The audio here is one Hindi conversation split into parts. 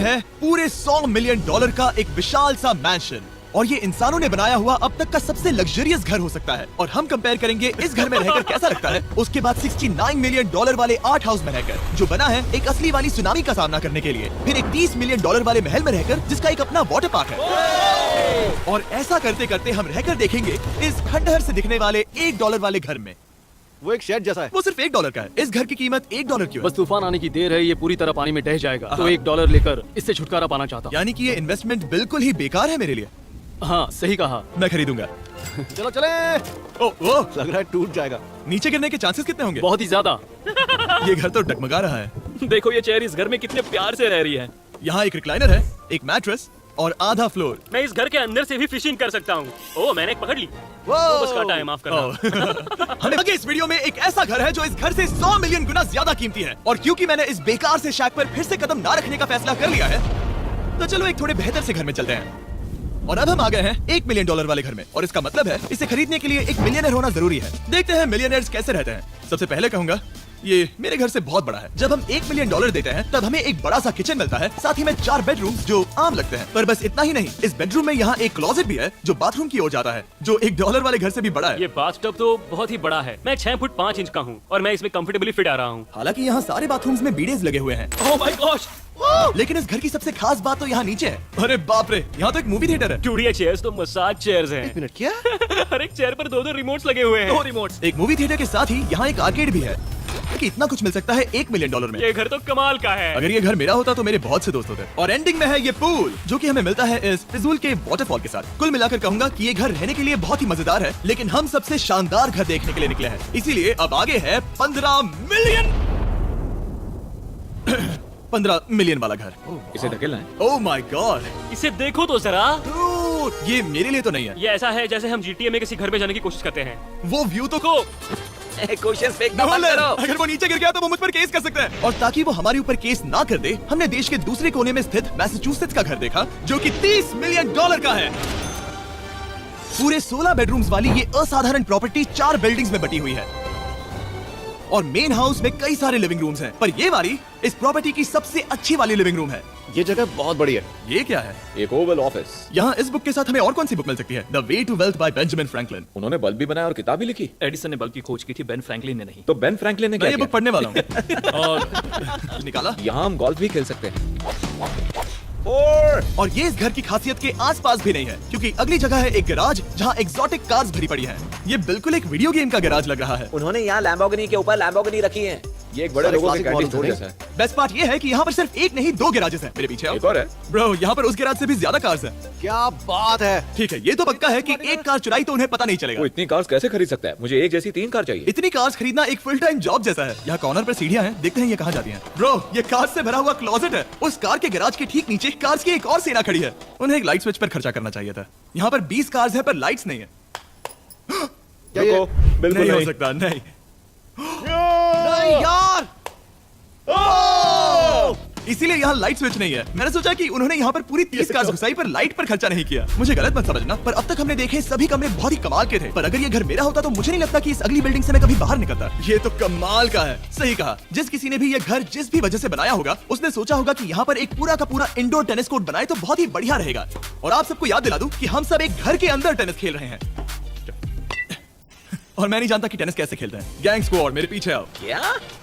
है पूरे $100 मिलियन का एक विशाल सा मैंशन, और ये इंसानों ने बनाया हुआ अब तक का सबसे लग्जरियस घर हो सकता है। और हम कंपेयर करेंगे इस घर में रहकर कैसा लगता है उसके बाद $69 मिलियन वाले आर्ट हाउस में रहकर, जो बना है एक असली वाली सुनामी का सामना करने के लिए। फिर एक $30 मिलियन वाले महल में रहकर जिसका एक अपना वाटर पार्क है। और ऐसा करते करते हम रहकर देखेंगे इस खंडहर से दिखने वाले $1 वाले घर में। वो एक शेड जैसा है। वो सिर्फ $1 का है। इस घर की कीमत $1 क्यों है? बस तूफान आने की देर है, ये पूरी तरह पानी में ढह जाएगा, तो $1 लेकर इससे छुटकारा पाना चाहता हूँ। यानी कि ये इन्वेस्टमेंट बिल्कुल ही बेकार है मेरे लिए। हाँ सही कहा। मैं खरीदूंगा। चलो चले। ओ, लग रहा है टूट जाएगा। नीचे गिरने के चांसेस कितने होंगे? बहुत ही ज्यादा। ये घर तो डगमगा रहा है। देखो ये चेयर इस घर में कितने प्यार से रह रही है। यहाँ एक रिक्लाइनर है, एक मैट्रेस और आधा फ्लोर। मैं इस घर के अंदर से भी फिशिंग कर सकता हूँ। ओह मैंने एक पकड़ ली। बस काटा है, माफ करना। हमें लगे इस वीडियो में एक ऐसा घर है जो इस घर से 100 मिलियन गुना ज्यादा कीमती है। और क्योंकि मैंने इस बेकार से शैक पर फिर से कदम ना रखने का फैसला कर लिया है, तो चलो एक थोड़े बेहतर से घर में चलते हैं। और अब हम आ गए हैं $1 मिलियन वाले घर में, और इसका मतलब है इसे खरीदने के लिए एक मिलियनर होना जरूरी है। देखते हैं मिलियनर्स कैसे रहते हैं। सबसे पहले कहूंगा ये मेरे घर से बहुत बड़ा है। जब हम $1 मिलियन देते हैं तब हमें एक बड़ा सा किचन मिलता है, साथ ही में 4 बेडरूम्स जो आम लगते हैं। पर बस इतना ही नहीं, इस बेडरूम में यहाँ एक क्लोजेट भी है जो बाथरूम की ओर जाता है, जो $1 वाले घर से भी बड़ा है। ये बाथटब तो बहुत ही बड़ा है। मैं 6 फुट 5 इंच का हूँ और मैं इसमें कंफर्टेबली फिट आ रहा हूँ। हालांकि यहाँ सारे बाथरूम्स में बीडेज लगे हुए हैं। Oh my gosh! लेकिन इस घर की सबसे खास बात तो यहाँ नीचे है। अरे बाप रे, यहाँ तो एक मूवी थिएटर है। चूड़िया चेयर्स तो मसाज चेयर्स हैं। 1 मिनट क्या? हर एक चेयर पर 2-2 रिमोट्स लगे हुए हैं। 2 रिमोट्स। एक मूवी थिएटर के साथ ही यहाँ एक आर्केड भी है। कि इतना कुछ मिल सकता है $1 मिलियन में। ये घर तो कमाल का है। अगर ये घर मेरा होता तो मेरे बहुत से दोस्त होते। और एंडिंग में है ये पूल, जो कि हमें मिलता है इस फिजूल के वाटरफॉल के साथ। कुल मिलाकर कहूंगा कि ये घर रहने के लिए बहुत ही मजेदार है, लेकिन हम सबसे शानदार घर देखने के लिए निकले हैं। इसीलिए अब आगे है 15 मिलियन वाला घर। इसे धकेलना है। ओह माय गॉड, इसे देखो तो जरा। ये मेरे लिए तो नहीं है। ये ऐसा है जैसे हम GTA में किसी घर में जाने की कोशिश करते हैं। वो व्यू तो क्वेश्चन फेंकना बंद नोलन, करो। अगर वो नीचे गिर गया तो वो मुझ पर केस कर सकता है। और ताकि वो हमारे ऊपर केस ना कर दे, हमने देश के दूसरे कोने में स्थित मैसाचुसेट्स का घर देखा, जो कि $30 मिलियन का है। पूरे 16 बेडरूम्स वाली ये असाधारण प्रॉपर्टी 4 बिल्डिंग्स में बटी हुई है, और मेन हाउस में कई सारे लिविंग रूम्स हैं। पर ये वाली इस प्रॉपर्टी की सबसे अच्छी वाली लिविंग रूम है। ये जगह बहुत बड़ी है। ये क्या है? एक ओवल ऑफिस। यहाँ इस बुक के साथ हमें और कौन सी बुक मिल सकती है? The way to wealth by Benjamin Franklin. उन्होंने बल्ब भी बनाया और किताब भी लिखी। एडिसन ने बल्ब की खोज की थी, बेन फ्रैंकलिन ने नहीं। तो बेन फ्रैंकलिन ने मैं क्या ये बुक किया? पढ़ने वाला हूँ। और निकाला। यहाँ हम गोल्फ भी खेल सकते हैं। और ये इस घर की खासियत के आसपास भी नहीं है, क्योंकि अगली जगह है एक गैराज जहाँ एग्जॉटिक कार्स भरी पड़ी हैं। ये बिल्कुल एक वीडियो गेम का गैराज लग रहा है। उन्होंने यहाँ लैम्बोर्गिनी के ऊपर लैम्बोर्गिनी रखी है। ये एक बड़े सारे लोगों के classic कैंटीन models स्टोर हैं। जैसा है। बेस्ट पार्ट ये है कि यहाँ पर सिर्फ एक नहीं 2 गैराजेस हैं। मेरे पीछे आओ। एक और है। ब्रो, यहाँ पर उस गैराज से भी ज्यादा कार्स हैं। क्या बात है। ठीक है, ये तो पक्का है कि एक कार चुराई तो उन्हें पता नहीं चलेगा। वो इतनी कार्स कैसे खरीद सकता है? मुझे एक जैसी 3 कार चाहिए। इतनी कार्स खरीदना एक फुल टाइम जॉब जैसा है। यहाँ कॉर्नर पर सीढ़ियाँ हैं, देखते हैं ये कहाँ जाती हैं। ब्रो, ये कार्स से भरा हुआ क्लोजेट है। उस कार के गैराज के ठीक नीचे कार्स की एक और सेना खड़ी है। उन्हें एक लाइट स्विच पर खर्चा करना चाहिए था। यहाँ पर 20 कार्स है पर लाइट्स नहीं है। क्या ये? बिल्कुल नहीं हो नहीं। सकता, नहीं। नहीं यार। इसीलिए यहाँ लाइट स्विच नहीं है। मैंने सोचा कि उन्होंने यहाँ पर पूरी 30 कार्स घुसाई पर लाइट पर खर्चा नहीं किया। मुझे गलत मत समझना, पर अब तक हमने देखे सभी कमरे बहुत ही कमाल के थे। पर अगर ये घर मेरा होता तो मुझे नहीं लगता कि इस अगली बिल्डिंग से मैं कभी बाहर निकलता। ये तो कमाल का है। सही कहा। जिस किसी ने भी ये घर जिस भी वजह से बनाया होगा, उसने सोचा होगा कि यहाँ पर एक पूरा का पूरा इंडोर टेनिस कोर्ट बनाए तो बहुत ही बढ़िया रहेगा। और आप सबको याद दिला दूं कि हम सब एक घर के अंदर टेनिस खेल रहे हैं। और मैं नहीं जानता कि टेनिस कैसे खेलते हैं। गैंग स्क्वाड, मेरे पीछे आओ। क्या?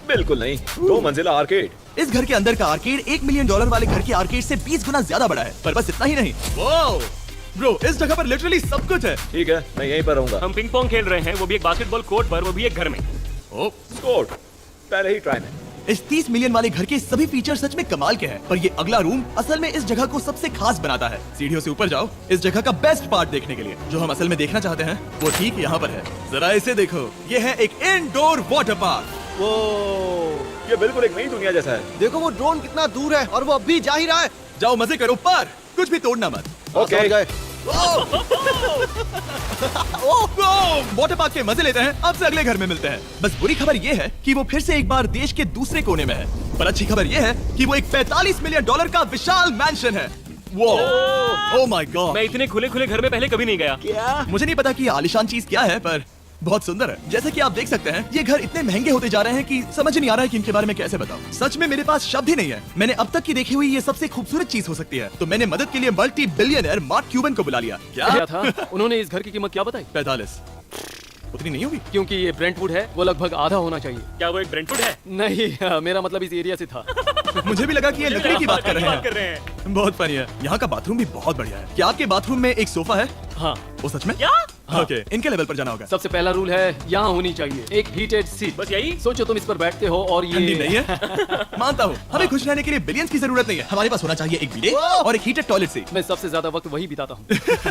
बिल्कुल नहीं। 2 मंजिला आर्केड। इस घर के अंदर का आर्केड $1 मिलियन वाले घर के आर्केड से 20 गुना ज्यादा बड़ा है। पर बस इतना ही नहीं, वाओ ब्रो, इस जगह पर लिटरली सब कुछ है। ठीक है, मैं यहीं पर रहूंगा। हम पिंग पोंग खेल रहे हैं, वो भी एक बास्केटबॉल कोर्ट पर, वो भी एक घर में। ओ, स्कोर पहले ही ट्राई में। इस 30 मिलियन वाले घर के सभी फीचर सच में कमाल के हैं। पर ये अगला रूम असल में इस जगह को सबसे खास बनाता है। सीढ़ियों से ऊपर जाओ इस जगह का बेस्ट पार्ट देखने के लिए। जो हम असल में देखना चाहते हैं वो ठीक यहाँ पर है। जरा इसे देखो, ये है एक इंडोर वाटर पार्क। वो ये बिल्कुल एक नई दुनिया जैसा है। देखो वो ड्रोन कितना दूर है और वो अब भी जा ही रहा है। जाओ मजे करो, पर कुछ भी तोड़ना मत। ओके। समझ गए। वाटर पार्क के मजे लेते हैं। अब से अगले घर में मिलते हैं। बस बुरी खबर ये है कि वो फिर से एक बार देश के दूसरे कोने में है। पर अच्छी खबर ये है कि वो एक $45 मिलियन का विशाल मैंशन है। वो ओह माय गॉड, मैं इतने खुले खुले घर में पहले कभी नहीं गया। क्या? मुझे नहीं पता कि ये आलिशान चीज क्या है, पर बहुत सुंदर है। जैसे कि आप देख सकते हैं ये घर इतने महंगे होते जा रहे हैं कि समझ नहीं आ रहा है कि इनके बारे में कैसे बताऊं। सच में मेरे पास शब्द ही नहीं है। मैंने अब तक की देखी हुई ये सबसे खूबसूरत चीज हो सकती है। तो मैंने मदद के लिए मल्टी बिलियनर मार्क क्यूबन को बुला लिया। क्या था? उन्होंने इस घर की कीमत क्या बताई? 45। उतनी नहीं होगी? क्योंकि ये ब्रेंटवुड है, वो लगभग आधा होना चाहिए। क्या वो एक ब्रेंटवुड है? नहीं, मेरा मतलब इस एरिया से था। मुझे भी लगा कि ये लकड़ी की बात कर रहे कर हैं। रहे हैं। बहुत फनी है। यहाँ का बाथरूम भी बहुत बढ़िया है। क्या आपके बाथरूम में एक सोफा है? हाँ, वो सच में? क्या? ओके, इनके लेवल पर जाना होगा। सबसे पहला रूल है यहाँ होनी चाहिए एक हीटेड सीट। बस यही? सोचो तुम इस पर बैठते हो और ठंडी ये नहीं है। मानता हूँ, हमें खुश रहने के लिए बिलियंस की जरूरत नहीं है। हमारे पास होना चाहिए एक बिdet और एक हीटेड टॉयलेट सीट। मैं सबसे ज्यादा वक्त वही बिताता हूँ।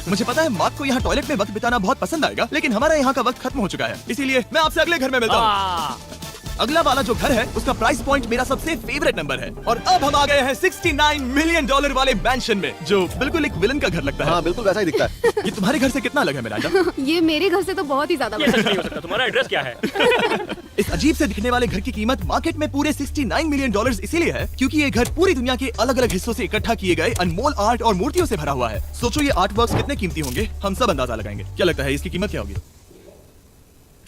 मुझे पता है मार्क को यहाँ टॉयलेट में वक्त बिताना बहुत पसंद आएगा, लेकिन हमारा यहाँ का वक्त खत्म हो चुका है। इसीलिए मैं आपसे अगले घर में मिलता हूँ। अगला वाला जो घर है उसका प्राइस पॉइंट मेरा सबसे फेवरेट नंबर है। और अब हम आ गए हैं 69 मिलियन डॉलर वाले मैंशन में, जो बिल्कुल एक विलन का घर लगता है। हाँ बिल्कुल वैसा ही दिखता है। ये तुम्हारे घर से कितना अलग है मिरांडा? ये मेरे घर से तो बहुत ही ज्यादा ये बड़ा सच नहीं हो सकता। तुम्हारा एड्रेस क्या है? इस अजीब से दिखने वाले घर की कीमत मार्केट में पूरे 69 मिलियन डॉलर्स इसीलिए है क्योंकि ये घर पूरी दुनिया के अलग अलग हिस्सों से इकट्ठा किए गए अनमोल आर्ट और मूर्तियों से भरा हुआ है। सोचो ये आर्ट वर्क्स कितने कीमती होंगे, हम सब अंदाजा लगाएंगे। क्या लगता है इसकी कीमत क्या होगी?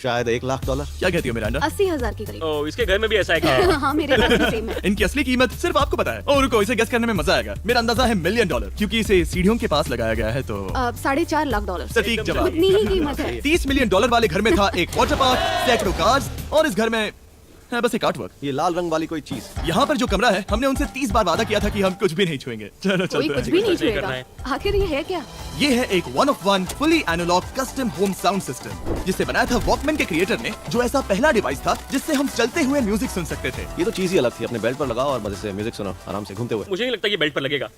शायद $1 लाख। क्या कहती हो मिरांडा? 80,000 के करीब। ओ, इसके घर में भी ऐसा है क्या? हाँ मेरे पास भी सेम है। इनकी असली कीमत सिर्फ आपको पता है। और रुको, इसे गेस करने में मजा आएगा। मेरा अंदाजा है $1 मिलियन क्योंकि इसे सीढ़ियों के पास लगाया गया है। तो $4.5 लाख। सटीक जवाब। उतनी ही कीमत है। $30 मिलियन वाले घर में था एक वाटर पार्क, सैकड़ों कार्स और इस घर में है बस एक आर्ट वर्क। ये लाल रंग वाली कोई चीज। यहाँ पर जो कमरा है हमने उनसे 30 बार वादा किया था कि हम कुछ भी नहीं छुएंगे। चलो कोई चलते कुछ हैं। भी नहीं सही करना छुएगा। आखिर ये है क्या? ये है एक 1 of 1 fully analogue custom home sound system जिसे बनाया था वॉकमैन के क्रिएटर ने, जो ऐसा पहला डिवाइस था जिससे हम चलते हुए म्यूजिक सुन सकते थे। ये तो चीज ही अलग थी। अपने बेल्ट पर लगाओ और मजे से म्यूजिक सुनो आराम से घूमते हुए। मुझे नहीं लगता ये बेल्ट पर लगेगा।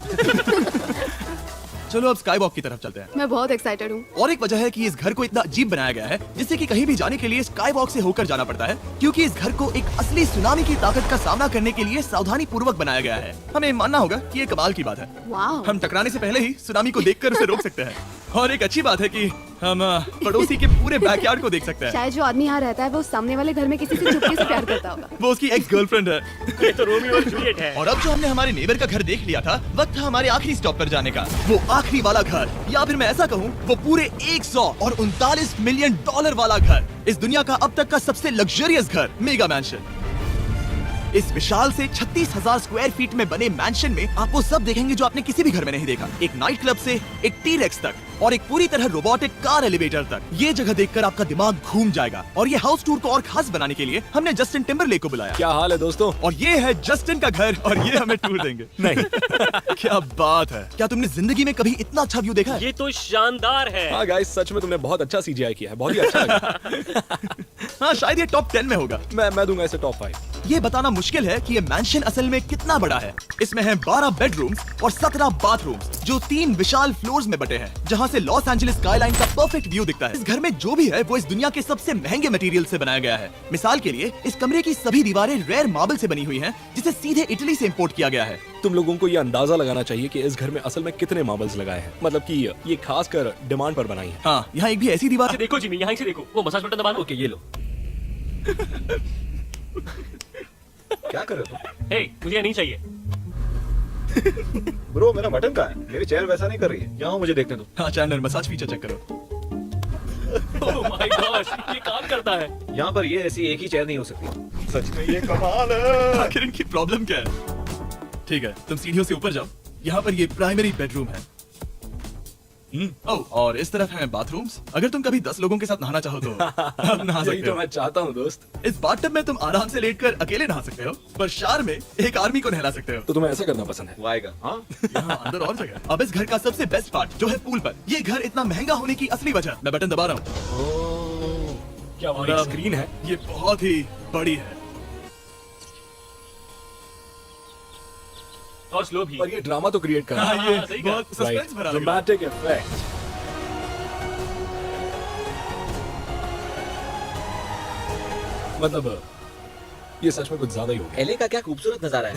चलो अब स्काई वॉक की तरफ चलते हैं। मैं बहुत एक्साइटेड हूँ। और एक वजह है कि इस घर को इतना अजीब बनाया गया है जिससे कि कहीं भी जाने के लिए स्काई वॉक से होकर जाना पड़ता है, क्योंकि इस घर को एक असली सुनामी की ताकत का सामना करने के लिए सावधानी पूर्वक बनाया गया है। हमें मानना होगा कि ये कमाल की बात है। वाह। हम टकराने से पहले ही सुनामी को देखकर उसे रोक सकते हैं। और एक अच्छी बात है कि हम पड़ोसी के पूरे बैकयार्ड को देख सकते हैं। शायद जो आदमी यहाँ रहता है वो सामने वाले घर में किसी से चुपके से प्यार करता होगा। वो उसकी एक्स गर्लफ्रेंड है। ये तो रोमियो और जूलियट है। और अब जो हमने हमारे नेबर का घर देख लिया था, वक्त था हमारे आखिरी स्टॉप पर जाने का। वो आखिरी वाला घर, या फिर मैं ऐसा कहूँ वो पूरे 139 मिलियन डॉलर वाला घर, इस दुनिया का अब तक का सबसे लग्जरियस घर, मेगा मैंशन। इस विशाल से 36,000 स्क्वायर फीट में बने मैंशन में आपको सब देखेंगे जो आपने किसी भी घर में नहीं देखा। एक नाइट क्लब से एक टी-रेक्स तक और एक पूरी तरह रोबोटिक कार एलिवेटर तक। ये जगह देखकर आपका दिमाग घूम जाएगा। और ये हाउस टूर को और खास बनाने के लिए हमने जस्टिन टिम्बरलेक को बुलाया। क्या हाल है दोस्तों? और ये है जस्टिन का घर और ये हमें टूर देंगे। नहीं। क्या बात है। क्या तुमने जिंदगी में कभी इतना अच्छा व्यू देखा है? ये तो शानदार है। हाँ गाइस, सच में तुमने बहुत अच्छा CGI किया है। बहुत ही अच्छा लगा। हाँ, शायद ये टॉप 10 में होगा। मैं दूंगा इसे टॉप 5। ये बताना मुश्किल है कि ये मैंशन असल में कितना बड़ा है। इसमें है 12 बेडरूम्स और 17 बाथरूम्स जो 3 विशाल फ्लोर्स में बटे हैं, जहाँ से लॉस एंजलिस स्काईलाइन का परफेक्ट व्यू दिखता है। इस घर में जो भी है वो इस दुनिया के सबसे महंगे मटेरियल से बनाया गया है। मिसाल के लिए इस कमरे की सभी दीवारें रेयर मार्बल से बनी हुई हैं, जिसे सीधे इटली से इंपोर्ट किया गया है। तुम लोगों को ये अंदाजा लगाना चाहिए कि इस घर में असल में कितने मार्बल्स लगाए हैं। मतलब कि ये खासकर डिमांड पर बनाई है। हाँ, यहाँ एक भी ऐसी दीवार है। देखो जिमी, यहाँ से देखो। वो मसाज बटन दबाना। ओके, ये लो। क्या कर रहे हो? हे, मुझे नहीं चाहिए। ब्रो, मेरा बटन कहाँ है? मेरी चेयर वैसा नहीं कर रही है। यहाँ मुझे देखने दो। हाँ चैंडलर, मसाज फीचर चेक करो। ओह माय गॉड, ये काम करता है। यहाँ पर ये ऐसी एक ही चेयर नहीं हो सकती। सच में ये कमाल है। आखिर इनकी प्रॉब्लम क्या है? ठीक है, तुम सीढ़ियों से ऊपर जाओ। यहाँ पर ये प्राइमरी बेडरूम है। ओह, और इस तरफ हैं बाथरूम्स। अगर तुम कभी 10 लोगों के साथ नहाना चाहो तो आप नहा यही सकते तो हो। मैं चाहता हूँ दोस्त। इस बाथटब में तुम आराम से लेटकर अकेले नहा सकते हो, पर शार में एक आर्मी को नहला सकते हो। तो तुम्हें ऐसा करना पसंद है? वो आएगा। हाँ, यहाँ अंदर और जगह। अब इस घर का सबसे बेस्ट पार्ट जो है पूल पर। ये घर इतना महंगा होने की असली वजह, मैं बटन दबा रहा हूँ। क्या वहाँ एक स्क्रीन है? ये बहुत ही बड़ी है। और स्लो भी। और ये ड्रामा तो क्रिएट कर रहा है। हाँ, ये सही कहा। बहुत सस्पेंस भरा लग रहा है। Dramatic effect. मतलब ये सच में कुछ ज्यादा ही हो गया। एले का क्या खूबसूरत नजारा है।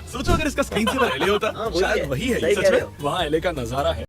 सोचो अगर इसका स्क्रीन सेवर एले होता। हाँ, वही शायद है। वही है। सही सच कह में रहे हो। वहाँ एले का नजारा है।